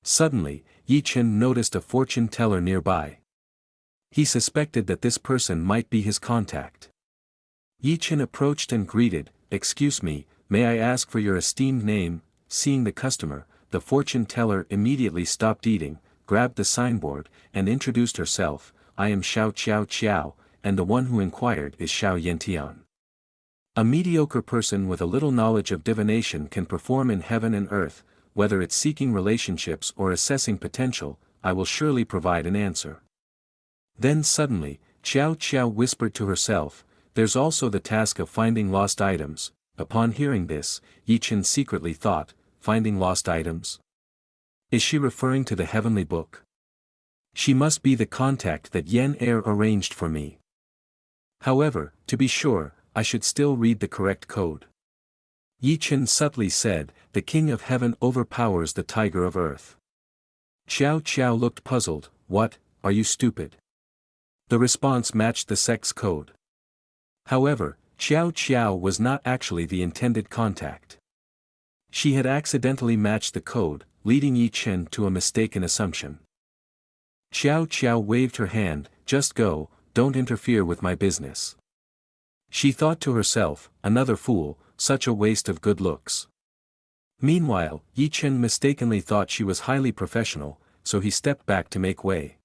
Suddenly, Yi Chen noticed a fortune teller nearby. He suspected that this person might be his contact. Yi Chen approached and greeted, "Excuse me, may I ask for your esteemed name?" Seeing the customer, the fortune teller immediately stopped eating, grabbed the signboard, and introduced herself, "I am Xiao Qiao Qiao, and the one who inquired is Xiao Yantian." A mediocre person with a little knowledge of divination can perform in heaven and earth, whether it's seeking relationships or assessing potential, I will surely provide an answer. Then suddenly, Qiao Qiao whispered to herself, "There's also the task of finding lost items." Upon hearing this, Yi Chen secretly thought, finding lost items? Is she referring to the heavenly book? She must be the contact that Yen Er arranged for me. However, to be sure, I should still read the correct code. Yi Chen subtly said, "The king of heaven overpowers the tiger of earth." Xiao Qiao looked puzzled, "What, are you stupid?" The response matched the sect's code. However, Xiao Qiao was not actually the intended contact. She had accidentally matched the code, leading Yi Chen to a mistaken assumption. Xiao Qiao waved her hand, "Just go, don't interfere with my business." She thought to herself, another fool, such a waste of good looks. Meanwhile, Yi Chen mistakenly thought she was highly professional, so he stepped back to make way.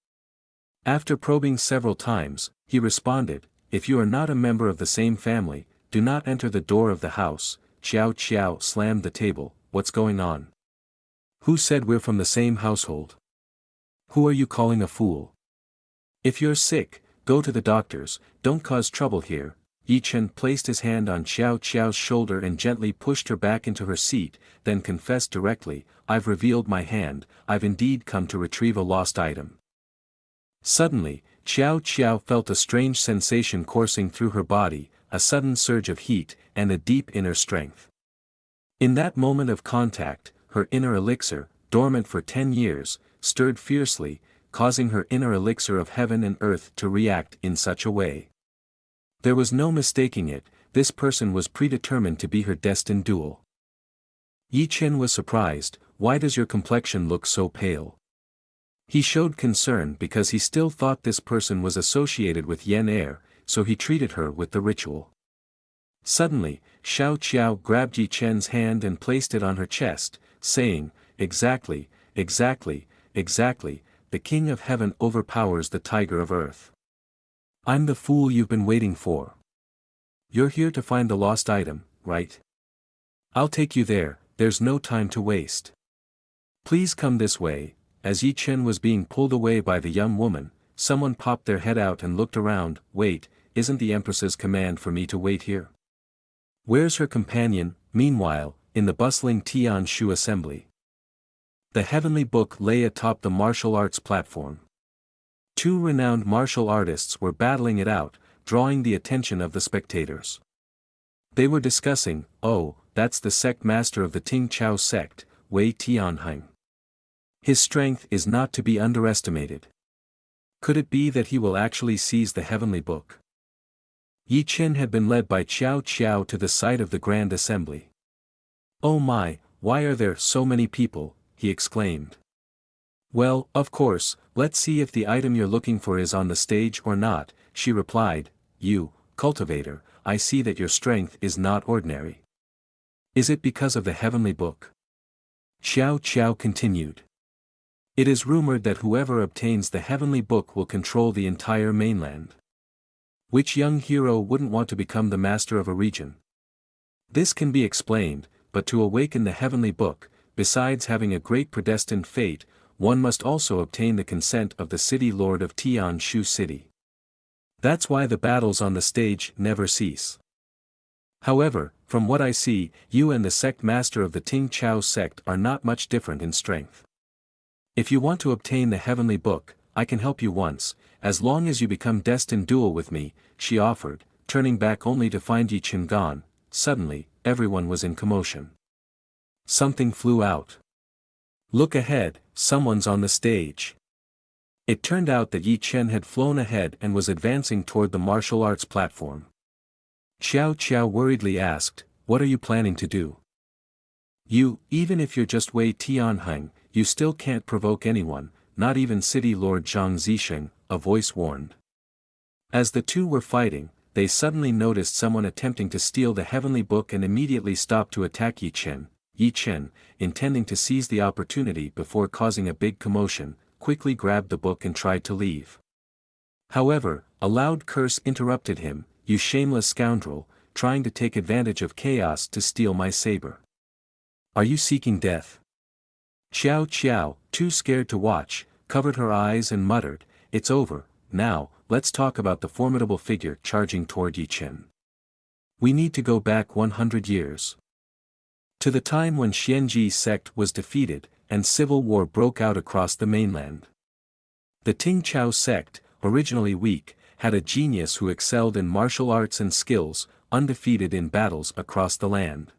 After probing several times, he responded, "If you are not a member of the same family, do not enter the door of the house." Xiao Qiao slammed the table, "What's going on? Who said we're from the same household? Who are you calling a fool? If you're sick, go to the doctors, don't cause trouble here." Yi Chen placed his hand on Xiao Qiao's shoulder and gently pushed her back into her seat, then confessed directly, "I've revealed my hand, I've indeed come to retrieve a lost item." Suddenly, Xiao Qiao felt a strange sensation coursing through her body, a sudden surge of heat, and a deep inner strength. In that moment of contact, her inner elixir, dormant for 10 years, stirred fiercely, causing her inner elixir of heaven and earth to react in such a way. There was no mistaking it, this person was predetermined to be her destined duel. Yi Chen was surprised, "Why does your complexion look so pale?" He showed concern because he still thought this person was associated with Yen Er, so he treated her with the ritual. Suddenly, Xiao Qiao grabbed Yi Chen's hand and placed it on her chest, saying, "Exactly, exactly, exactly, the king of heaven overpowers the tiger of earth. I'm the fool you've been waiting for. You're here to find the lost item, right? I'll take you there, there's no time to waste. Please come this way." As Yi Chen was being pulled away by the young woman, someone popped their head out and looked around. "Wait, isn't the Empress's command for me to wait here? Where's her companion?" Meanwhile, in the bustling Tian Shu assembly, the heavenly book lay atop the martial arts platform. Two renowned martial artists were battling it out, drawing the attention of the spectators. They were discussing, "Oh, that's the sect master of the Ting Chao sect, Wei Tianheng. His strength is not to be underestimated. Could it be that he will actually seize the heavenly book?" Yi Chen had been led by Xiao Qiao to the site of the Grand Assembly. "Oh my, why are there so many people?" he exclaimed. "Well, of course, let's see if the item you're looking for is on the stage or not," she replied. "You, cultivator, I see that your strength is not ordinary. Is it because of the heavenly book?" Xiao Qiao continued. "It is rumored that whoever obtains the heavenly book will control the entire mainland. Which young hero wouldn't want to become the master of a region? This can be explained, but to awaken the heavenly book, besides having a great predestined fate, one must also obtain the consent of the city lord of Tian Shu City. That's why the battles on the stage never cease. However, from what I see, you and the sect master of the Ting Chao sect are not much different in strength. If you want to obtain the heavenly book, I can help you once, as long as you become destined duel with me," she offered, turning back only to find Yi Chen gone. Suddenly, everyone was in commotion. Something flew out. "Look ahead, someone's on the stage." It turned out that Yi Chen had flown ahead and was advancing toward the martial arts platform. Xiao Qiao worriedly asked, "What are you planning to do?" "You, even if you're just Wei Tianheng, you still can't provoke anyone, not even City Lord Zhang Zisheng, a voice warned. As the two were fighting, they suddenly noticed someone attempting to steal the heavenly book and immediately stopped to attack Yi Chen. Yi Chen, intending to seize the opportunity before causing a big commotion, quickly grabbed the book and tried to leave. However, a loud curse interrupted him, "You shameless scoundrel, trying to take advantage of chaos to steal my saber. Are you seeking death?" Xiao Qiao, too scared to watch, covered her eyes and muttered, "It's over, now, let's talk about the formidable figure charging toward Yi Chen. We need to go back 100 years. To the time when Xianji's sect was defeated, and civil war broke out across the mainland. The Tingqiao sect, originally weak, had a genius who excelled in martial arts and skills, undefeated in battles across the land.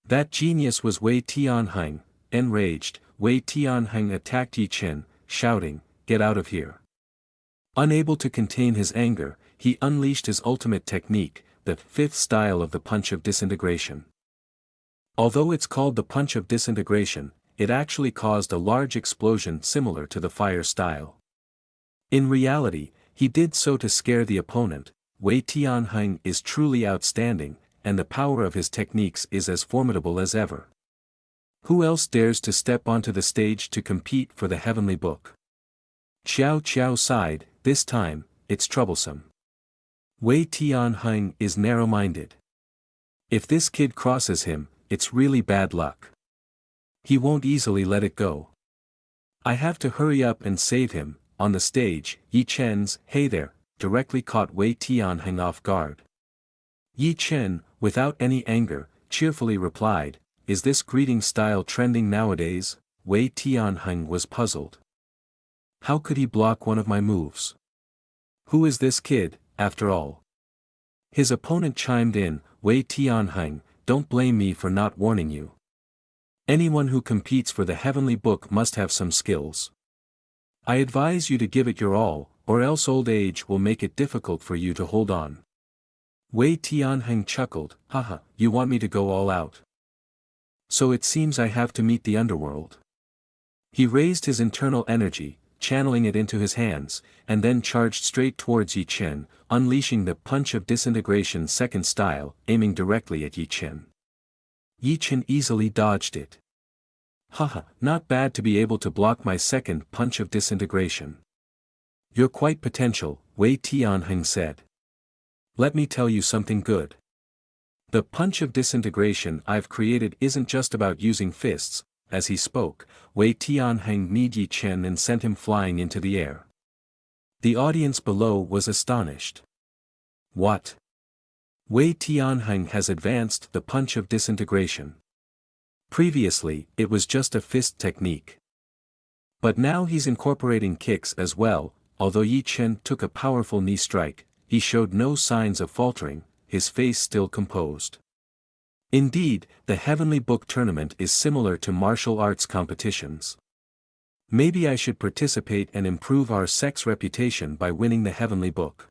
That genius was Wei Tianheng. Enraged, Wei Tianheng attacked Yi Chen, shouting, "Get out of here." Unable to contain his anger, he unleashed his ultimate technique, the fifth style of the punch of disintegration. Although it's called the punch of disintegration, it actually caused a large explosion similar to the fire style. In reality, he did so to scare the opponent. Wei Tianheng is truly outstanding, and the power of his techniques is as formidable as ever. Who else dares to step onto the stage to compete for the heavenly book? Xiao Qiao sighed, this time, it's troublesome. Wei Tianheng is narrow-minded. If this kid crosses him, it's really bad luck. He won't easily let it go. I have to hurry up and save him. On the stage, Yi Chen's "Hey there" directly caught Wei Tianheng off guard. Yi Chen, without any anger, cheerfully replied, "Is this greeting style trending nowadays?" Wei Tianheng was puzzled. How could he block one of my moves? Who is this kid, after all? His opponent chimed in, "Wei Tianheng, don't blame me for not warning you. Anyone who competes for the heavenly book must have some skills. I advise you to give it your all, or else old age will make it difficult for you to hold on." Wei Tianheng chuckled, "Haha, you want me to go all out? So it seems I have to meet the underworld." He raised his internal energy, channeling it into his hands, and then charged straight towards Yi Chen, unleashing the punch of disintegration second style, aiming directly at Yi Chen. Yi Chen easily dodged it. "Haha, not bad to be able to block my second punch of disintegration. You're quite potential," Wei Tianheng said. "Let me tell you something good. The punch of disintegration I've created isn't just about using fists." As he spoke, Wei Tianheng kneed Yi Chen and sent him flying into the air. The audience below was astonished. What? Wei Tianheng has advanced the punch of disintegration. Previously, it was just a fist technique. But now he's incorporating kicks as well. Although Yi Chen took a powerful knee strike, he showed no signs of faltering, his face still composed. Indeed, the Heavenly Book Tournament is similar to martial arts competitions. Maybe I should participate and improve our sect's reputation by winning the Heavenly Book.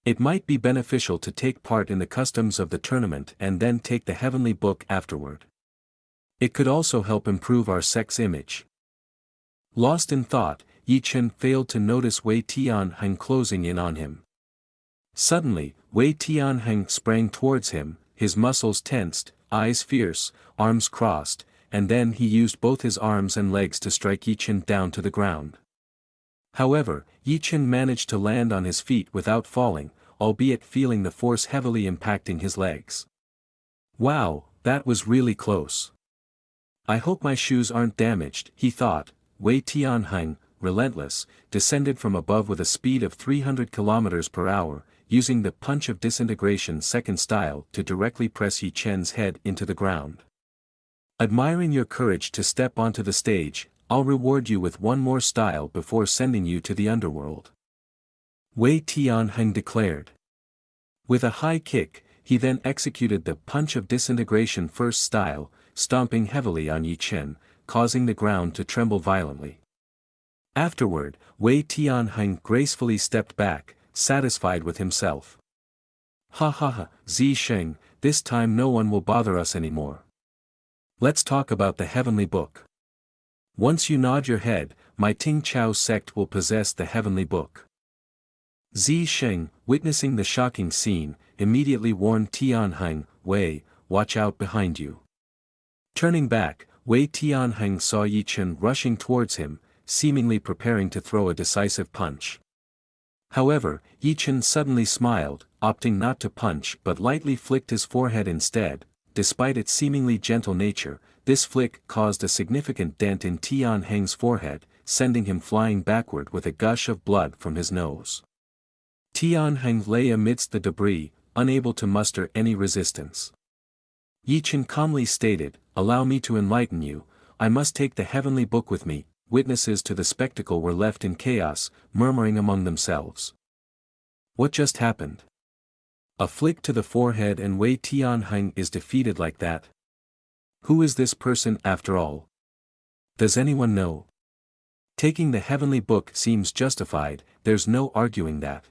It might be beneficial to take part in the customs of the tournament and then take the Heavenly Book afterward. It could also help improve our sect's image. Lost in thought, Yi Chen failed to notice Wei Tianheng closing in on him. Suddenly, Wei Tianheng sprang towards him, his muscles tensed, eyes fierce, arms crossed, and then he used both his arms and legs to strike Yi Chen down to the ground. However, Yi Chen managed to land on his feet without falling, albeit feeling the force heavily impacting his legs. Wow, that was really close. I hope my shoes aren't damaged, he thought. Wei Tianheng, relentless, descended from above with a speed of 300 km per hour, using the punch of disintegration second style to directly press Yi Chen's head into the ground. Admiring your courage to step onto the stage, I'll reward you with one more style before sending you to the underworld. Wei Tianheng declared. With a high kick, he then executed the punch of disintegration first style, stomping heavily on Yi Chen, causing the ground to tremble violently. Afterward, Wei Tianheng gracefully stepped back, satisfied with himself. Ha ha ha, Zisheng, this time no one will bother us anymore. Let's talk about the Heavenly Book. Once you nod your head, my Ting Chao sect will possess the heavenly book. Zi Sheng, witnessing the shocking scene, immediately warned Tianheng, Wei, watch out behind you. Turning back, Wei Tianheng saw Yi Chen rushing towards him, seemingly preparing to throw a decisive punch. However, Yi Chen suddenly smiled, opting not to punch but lightly flicked his forehead instead. Despite its seemingly gentle nature, this flick caused a significant dent in Tianheng's forehead, sending him flying backward with a gush of blood from his nose. Tianheng lay amidst the debris, unable to muster any resistance. Yi Chen calmly stated, "Allow me to enlighten you, I must take the heavenly book with me." Witnesses to the spectacle were left in chaos, murmuring among themselves. What just happened? A flick to the forehead and Wei Tianheng is defeated like that? Who is this person after all? Does anyone know? Taking the heavenly book seems justified, there's no arguing that.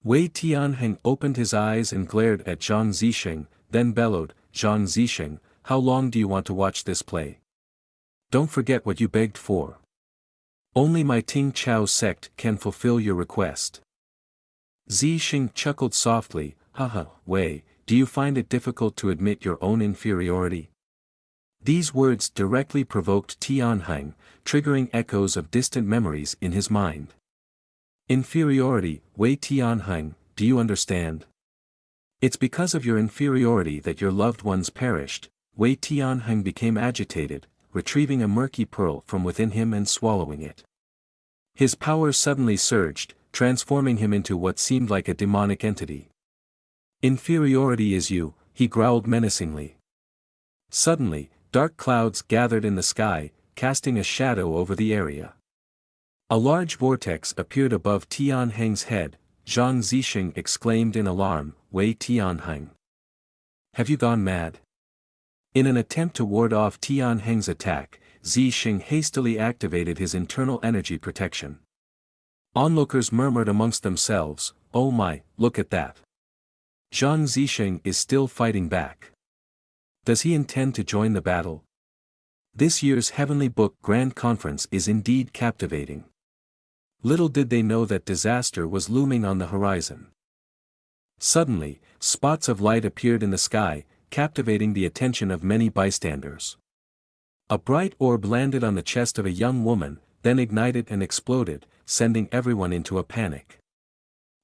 Wei Tianheng opened his eyes and glared at Zhang Zisheng, then bellowed, "Zhang Zisheng, how long do you want to watch this play? Don't forget what you begged for. Only my Ting Chao sect can fulfill your request." Zisheng chuckled softly, "Haha, Wei, do you find it difficult to admit your own inferiority?" These words directly provoked Tianheng, triggering echoes of distant memories in his mind. Inferiority, Wei Tianheng, do you understand? It's because of your inferiority that your loved ones perished. Wei Tianheng became agitated, retrieving a murky pearl from within him and swallowing it. His power suddenly surged, transforming him into what seemed like a demonic entity. "Inferiority is you," he growled menacingly. Suddenly, dark clouds gathered in the sky, casting a shadow over the area. A large vortex appeared above Tianheng's head. Zhang Zisheng exclaimed in alarm, "Wei Tianheng, have you gone mad?" In an attempt to ward off Tianheng's attack, Zisheng hastily activated his internal energy protection. Onlookers murmured amongst themselves, "Oh my, look at that. Zhang Zisheng is still fighting back. Does he intend to join the battle?" This year's Heavenly Book Grand Conference is indeed captivating. Little did they know that disaster was looming on the horizon. Suddenly, spots of light appeared in the sky, captivating the attention of many bystanders. A bright orb landed on the chest of a young woman, then ignited and exploded, sending everyone into a panic.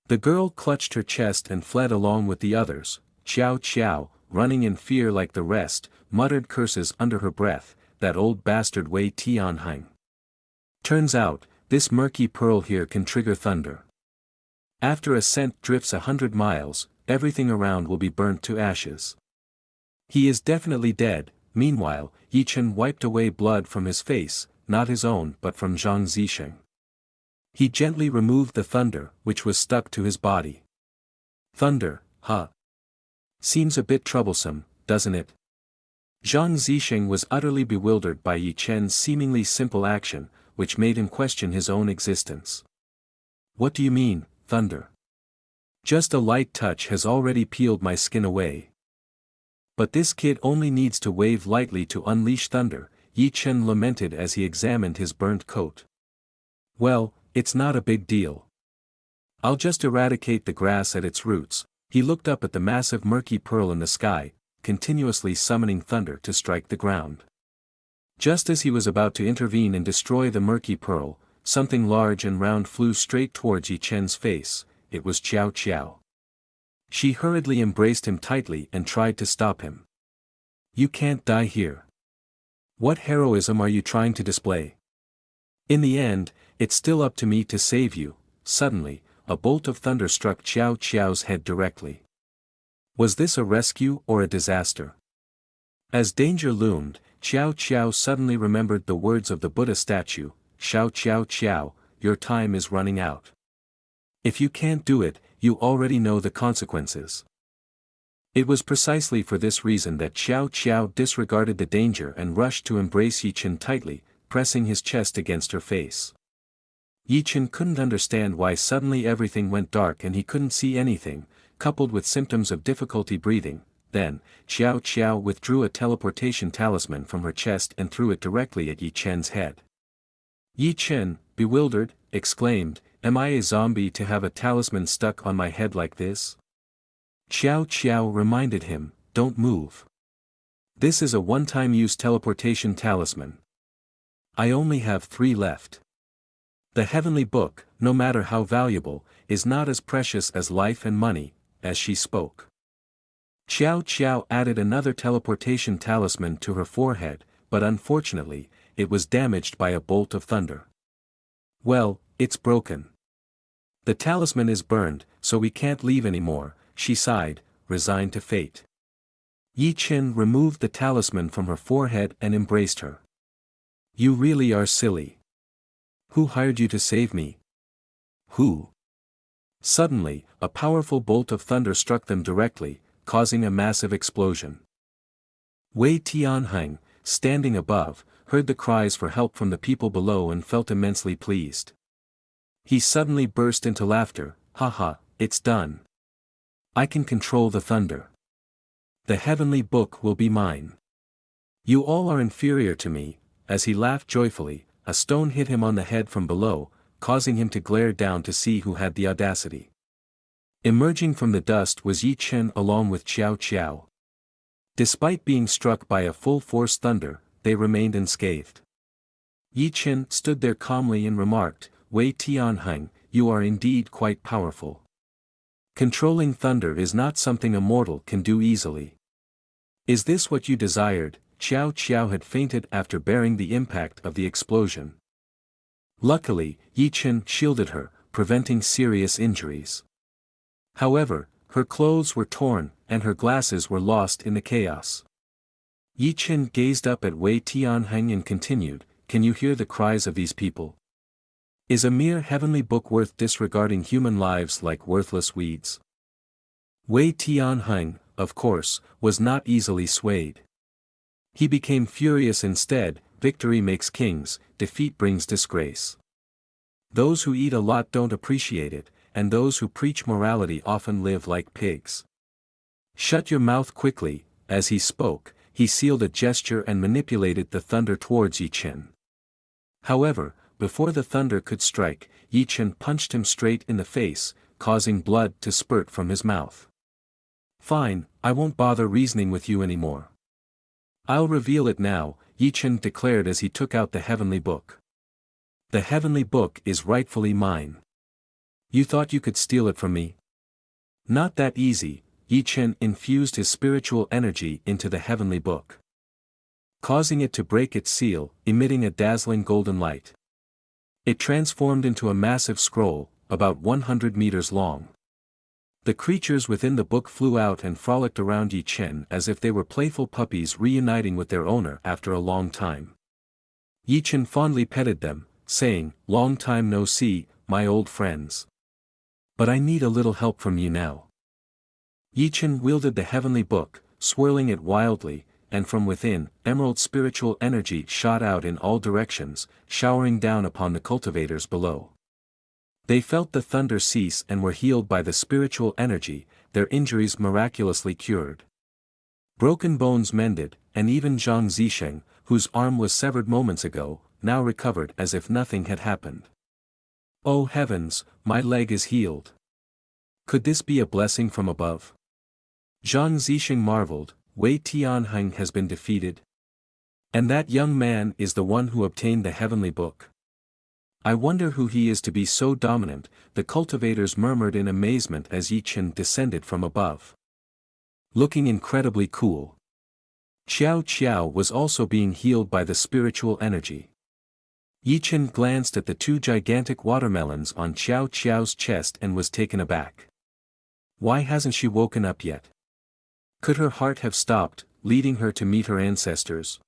The girl clutched her chest and fled along with the others. Xiao Xiao, running in fear like the rest, muttered curses under her breath, "That old bastard Wei Tianheng. Turns out, this murky pearl here can trigger thunder. After a scent drifts 100 miles, everything around will be burnt to ashes. He is definitely dead." Meanwhile, Yi Chen wiped away blood from his face, not his own but from Zhang Zisheng. He gently removed the thunder, which was stuck to his body. "Thunder, huh? Seems a bit troublesome, doesn't it?" Zhang Zisheng was utterly bewildered by Yi Chen's seemingly simple action, which made him question his own existence. "What do you mean, thunder? Just a light touch has already peeled my skin away. But this kid only needs to wave lightly to unleash thunder," Yi Chen lamented as he examined his burnt coat. "Well, it's not a big deal. I'll just eradicate the grass at its roots." He looked up at the massive murky pearl in the sky, continuously summoning thunder to strike the ground. Just as he was about to intervene and destroy the murky pearl, something large and round flew straight towards Yi Chen's face. It was Xiao Xiao. She hurriedly embraced him tightly and tried to stop him. "You can't die here. What heroism are you trying to display? In the end, it's still up to me to save you." Suddenly, a bolt of thunder struck Xiao Xiao's head directly. Was this a rescue or a disaster? As danger loomed, Xiao Xiao suddenly remembered the words of the Buddha statue, "Xiao Xiao Xiao, your time is running out. If you can't do it, you already know the consequences." It was precisely for this reason that Xiao Xiao disregarded the danger and rushed to embrace Yi Chen tightly, pressing his chest against her face. Yi Chen couldn't understand why suddenly everything went dark and he couldn't see anything, coupled with symptoms of difficulty breathing. Then, Xiao Xiao withdrew a teleportation talisman from her chest and threw it directly at Yi Chen's head. Yi Chen, bewildered, exclaimed, "Am I a zombie to have a talisman stuck on my head like this?" Xiao Xiao reminded him, "Don't move. This is a one-time use teleportation talisman. I only have 3 left. The heavenly book, no matter how valuable, is not as precious as life and money." As she spoke, Xiao Xiao added another teleportation talisman to her forehead, but unfortunately, it was damaged by a bolt of thunder. "Well, it's broken. The talisman is burned, so we can't leave anymore," she sighed, resigned to fate. Yi Chen removed the talisman from her forehead and embraced her. "You really are silly. Who hired you to save me?" "Who?" Suddenly, a powerful bolt of thunder struck them directly, causing a massive explosion. Wei Tianheng, standing above, heard the cries for help from the people below and felt immensely pleased. He suddenly burst into laughter. "Haha, it's done. I can control the thunder. The heavenly book will be mine. You all are inferior to me." As he laughed joyfully, a stone hit him on the head from below, causing him to glare down to see who had the audacity. Emerging from the dust was Yi Chen along with Xiao Xiao. Despite being struck by a full-force thunder, they remained unscathed. Yi Chen stood there calmly and remarked, "Wei Tianheng, you are indeed quite powerful. Controlling thunder is not something a mortal can do easily. Is this what you desired?" Xiao Xiao had fainted after bearing the impact of the explosion. Luckily, Yi Chen shielded her, preventing serious injuries. However, her clothes were torn, and her glasses were lost in the chaos. Yi Chen gazed up at Wei Tianheng and continued, "Can you hear the cries of these people? Is a mere heavenly book worth disregarding human lives like worthless weeds?" Wei Tianheng, of course, was not easily swayed. He became furious instead. "Victory makes kings, defeat brings disgrace. Those who eat a lot don't appreciate it, and those who preach morality often live like pigs. Shut your mouth quickly." As he spoke, he sealed a gesture and manipulated the thunder towards Yi Chen. However, before the thunder could strike, Yi Chen punched him straight in the face, causing blood to spurt from his mouth. "Fine, I won't bother reasoning with you anymore. I'll reveal it now," Yi Chen declared as he took out the heavenly book. "The heavenly book is rightfully mine. You thought you could steal it from me? Not that easy." Yi Chen infused his spiritual energy into the heavenly book, causing it to break its seal, emitting a dazzling golden light. It transformed into a massive scroll, about 100 meters long. The creatures within the book flew out and frolicked around Yi Chen as if they were playful puppies reuniting with their owner after a long time. Yi Chen fondly petted them, saying, "Long time no see, my old friends. But I need a little help from you now." Yi Chen wielded the heavenly book, swirling it wildly, and from within, emerald spiritual energy shot out in all directions, showering down upon the cultivators below. They felt the thunder cease and were healed by the spiritual energy, their injuries miraculously cured. Broken bones mended, and even Zhang Zisheng, whose arm was severed moments ago, now recovered as if nothing had happened. "Oh heavens, my leg is healed. Could this be a blessing from above?" Zhang Zisheng marveled. "Wei Tianheng has been defeated? And that young man is the one who obtained the heavenly book? I wonder who he is to be so dominant," the cultivators murmured in amazement as Yi Chen descended from above. Looking incredibly cool. Xiao Xiao was also being healed by the spiritual energy. Yi Chen glanced at the 2 gigantic watermelons on Xiao Xiao's chest and was taken aback. Why hasn't she woken up yet? Could her heart have stopped, leading her to meet her ancestors?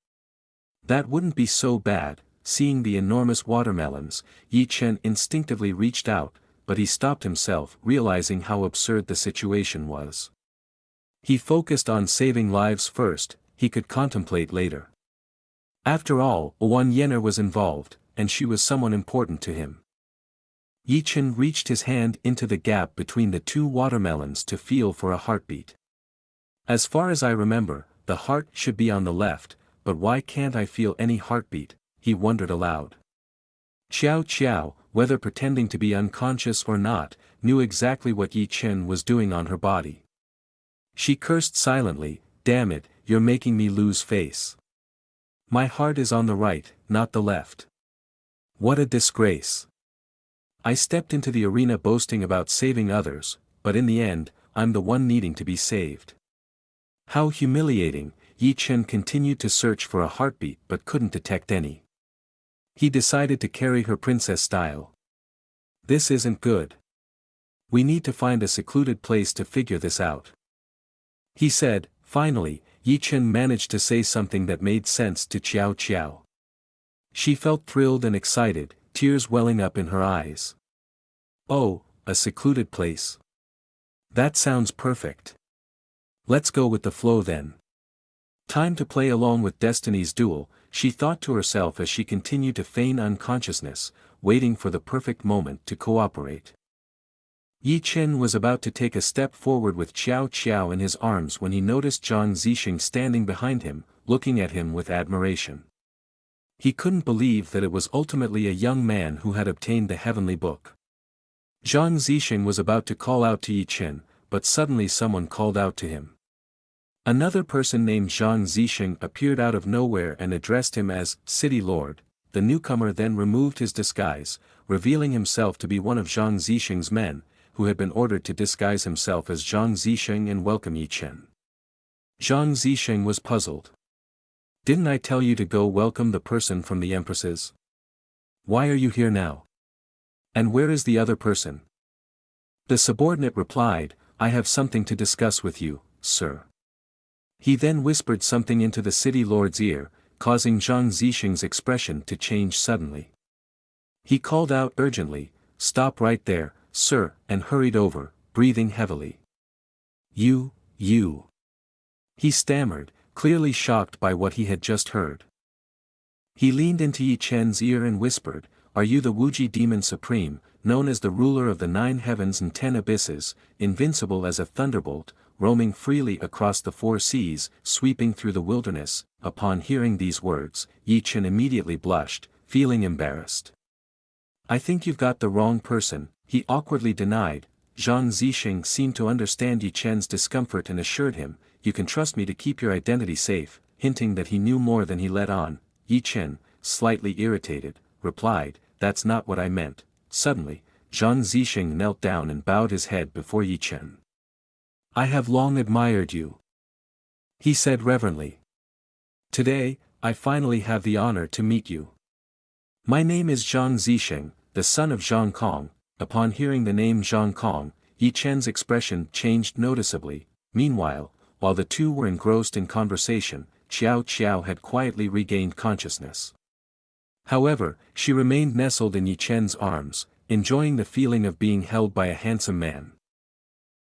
That wouldn't be so bad. Seeing the enormous watermelons, Yi Chen instinctively reached out, but he stopped himself, realizing how absurd the situation was. He focused on saving lives first, he could contemplate later. After all, Wan Yener was involved, and she was someone important to him. Yi Chen reached his hand into the gap between the 2 watermelons to feel for a heartbeat. As far as I remember, the heart should be on the left, but why can't I feel any heartbeat, he wondered aloud. Xiao Qiao, whether pretending to be unconscious or not, knew exactly what Yi Chen was doing on her body. She cursed silently, "Damn it, you're making me lose face. My heart is on the right, not the left. What a disgrace. I stepped into the arena boasting about saving others, but in the end, I'm the one needing to be saved." How humiliating. Yi Chen continued to search for a heartbeat but couldn't detect any. He decided to carry her princess style. This isn't good. We need to find a secluded place to figure this out. He said. Finally, Yi Chen managed to say something that made sense to Qiao Qiao. She felt thrilled and excited, tears welling up in her eyes. Oh, a secluded place. That sounds perfect. Let's go with the flow then. Time to play along with Destiny's duel, she thought to herself as she continued to feign unconsciousness, waiting for the perfect moment to cooperate. Yi Chen was about to take a step forward with Qiao Qiao in his arms when he noticed Zhang Zixing standing behind him, looking at him with admiration. He couldn't believe that it was ultimately a young man who had obtained the heavenly book. Zhang Zixing was about to call out to Yi Chen, but suddenly someone called out to him. Another person named Zhang Zixing appeared out of nowhere and addressed him as City Lord. The newcomer then removed his disguise, revealing himself to be one of Zhang Zixing's men, who had been ordered to disguise himself as Zhang Zixing and welcome Yi Chen. Zhang Zixing was puzzled. Didn't I tell you to go welcome the person from the Empresses? Why are you here now? And where is the other person? The subordinate replied, I have something to discuss with you, sir. He then whispered something into the city lord's ear, causing Zhang Zixing's expression to change suddenly. He called out urgently, stop right there, sir, and hurried over, breathing heavily. You. He stammered, clearly shocked by what he had just heard. He leaned into Yi Chen's ear and whispered, are you the Wuji demon supreme, known as the ruler of the 9 heavens and 10 abysses, invincible as a thunderbolt, roaming freely across the 4 seas, sweeping through the wilderness? Upon hearing these words, Yi Chen immediately blushed, feeling embarrassed. I think you've got the wrong person, he awkwardly denied. Zhang Zixing seemed to understand Yi Chen's discomfort and assured him, you can trust me to keep your identity safe, hinting that he knew more than he let on. Yi Chen, slightly irritated, replied, that's not what I meant. Suddenly, Zhang Zixing knelt down and bowed his head before Yi Chen. I have long admired you, he said reverently. Today, I finally have the honor to meet you. My name is Zhang Zixing, the son of Zhang Kong. Upon hearing the name Zhang Kong, Yi Chen's expression changed noticeably. Meanwhile, while the two were engrossed in conversation, Qiao Qiao had quietly regained consciousness. However, she remained nestled in Yi Chen's arms, enjoying the feeling of being held by a handsome man.